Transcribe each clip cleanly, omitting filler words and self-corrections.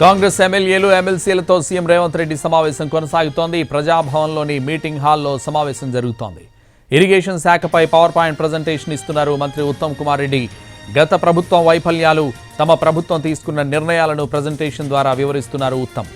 కాంగ్రెస్ ఎమ్మెల్యేలు ఎమ్మెల్సీలతో సీఎం రేవంత్ రెడ్డి సమావేశం కొనసాగుతోంది. ప్రజాభవన్లోని మీటింగ్ హాల్లో సమావేశం జరుగుతోంది. ఇరిగేషన్ శాఖపై పవర్ పాయింట్ ప్రజెంటేషన్ ఇస్తున్నారు మంత్రి ఉత్తమ్ కుమార్ రెడ్డి. గత ప్రభుత్వం వైఫల్యాలు, తమ ప్రభుత్వం తీసుకున్న నిర్ణయాలను ప్రజెంటేషన్ ద్వారా వివరిస్తున్నారు ఉత్తమ్.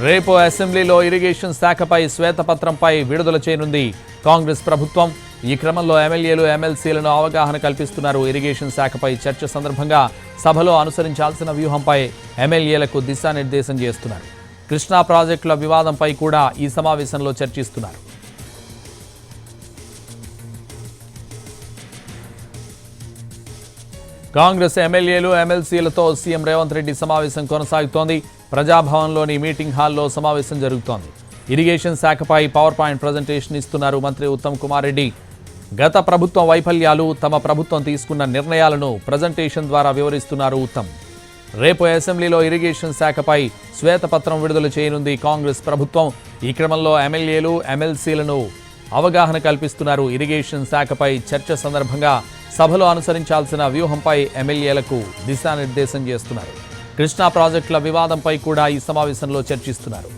రేపు అసెంబ్లీలో ఇరిగేషన్ శాఖపై శ్వేతపత్రంపై విడుదల చేయనుంది కాంగ్రెస్ ప్రభుత్వం. ఈ క్రమంలో ఎమ్మెల్యేలు ఎమ్మెల్సీలను అవగాహన కల్పిస్తున్నారు. ఇరిగేషన్ శాఖపై చర్చ సందర్భంగా సభలో అనుసరించాల్సిన వ్యూహంపై ఎమ్మెల్యేలకు దిశానిర్దేశం చేస్తున్నారు. కృష్ణా ప్రాజెక్టుల వివాదంపై కూడా ఈ సమావేశంలో చర్చిస్తున్నారు. కాంగ్రెస్ ఎమ్మెల్యేలు ఎమ్మెల్సీలతో సీఎం రేవంత్ రెడ్డి సమావేశం కొనసాగుతోంది. ప్రజాభవన్లోని మీటింగ్ హాల్లో సమావేశం జరుగుతోంది. ఇరిగేషన్ శాఖపై పవర్ పాయింట్ ప్రజెంటేషన్ ఇస్తున్నారు మంత్రి ఉత్తమ్ కుమార్ రెడ్డి. గత ప్రభుత్వం వైఫల్యాలు, తమ ప్రభుత్వం తీసుకున్న నిర్ణయాలను ప్రజెంటేషన్ ద్వారా వివరిస్తున్నారు ఉత్తమ్. రేపు అసెంబ్లీలో ఇరిగేషన్ శాఖపై శ్వేతపత్రం విడుదల చేయనుంది కాంగ్రెస్ ప్రభుత్వం. ఈ క్రమంలో ఎమ్మెల్యేలు ఎమ్మెల్సీలను అవగాహన కల్పిస్తున్నారు. ఇరిగేషన్ శాఖపై చర్చ సందర్భంగా సభలో అనుసరించాల్సిన వ్యూహంపై ఎమ్మెల్యేలకు దిశానిర్దేశం చేస్తున్నారు. కృష్ణా ప్రాజెక్టుల వివాదంపై కూడా ఈ సమావేశంలో చర్చిస్తున్నారు.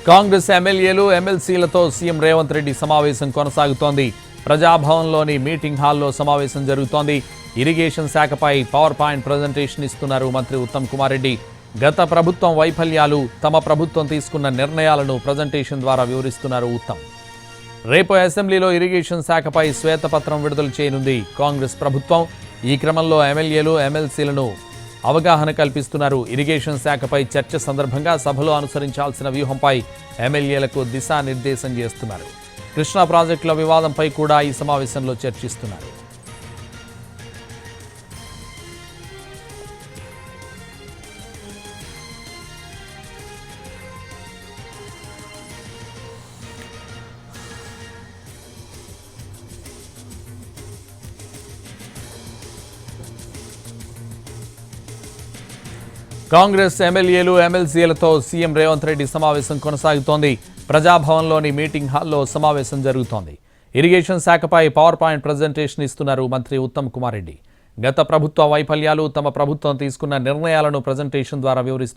కాంగ్రెస్ ఎమ్మెల్యేలు ఎమ్మెల్సీలతో సీఎం రేవంత్ రెడ్డి సమావేశం కొనసాగుతోంది. ప్రజాభవన్లోని మీటింగ్ హాల్లో సమావేశం జరుగుతోంది. ఇరిగేషన్ శాఖపై పవర్ పాయింట్ ప్రజెంటేషన్ ఇస్తున్నారు మంత్రి ఉత్తమ్ కుమార్ రెడ్డి. గత ప్రభుత్వం వైఫల్యాలు, తమ ప్రభుత్వం తీసుకున్న నిర్ణయాలను ప్రజెంటేషన్ ద్వారా వివరిస్తున్నారు ఉత్తమ్. రేపు అసెంబ్లీలో ఇరిగేషన్ శాఖపై శ్వేతపత్రం విడుదల చేయనుంది కాంగ్రెస్ ప్రభుత్వం. ఈ క్రమంలో ఎమ్మెల్యేలు ఎమ్మెల్సీలను అవగాహన కల్పిస్తున్నారు. ఇరిగేషన్ శాఖపై చర్చ సందర్భంగా సభలో అనుసరించాల్సిన వ్యూహంపై ఎమ్మెల్యేలకు దిశానిర్దేశం చేస్తున్నారు. కృష్ణా ప్రాజెక్టుల వివాదంపై కూడా ఈ సమావేశంలో చర్చిస్తున్నారు. కాంగ్రెస్ ఎమ్మెల్యేలు ఎమ్మెల్సీలతో సీఎం రేవంత్ రెడ్డి సమావేశం కొనసాగుతోంది. ప్రజాభవన్లోని మీటింగ్ హాల్లో సమావేశం జరుగుతోంది. ఇరిగేషన్ శాఖపై పవర్ పాయింట్ ప్రజెంటేషన్ ఇస్తున్నారు మంత్రి ఉత్తమ్ కుమార్ రెడ్డి. గత ప్రభుత్వ వైఫల్యాలు, తమ ప్రభుత్వం తీసుకున్న నిర్ణయాలను ప్రజెంటేషన్ ద్వారా వివరిస్తున్నారు.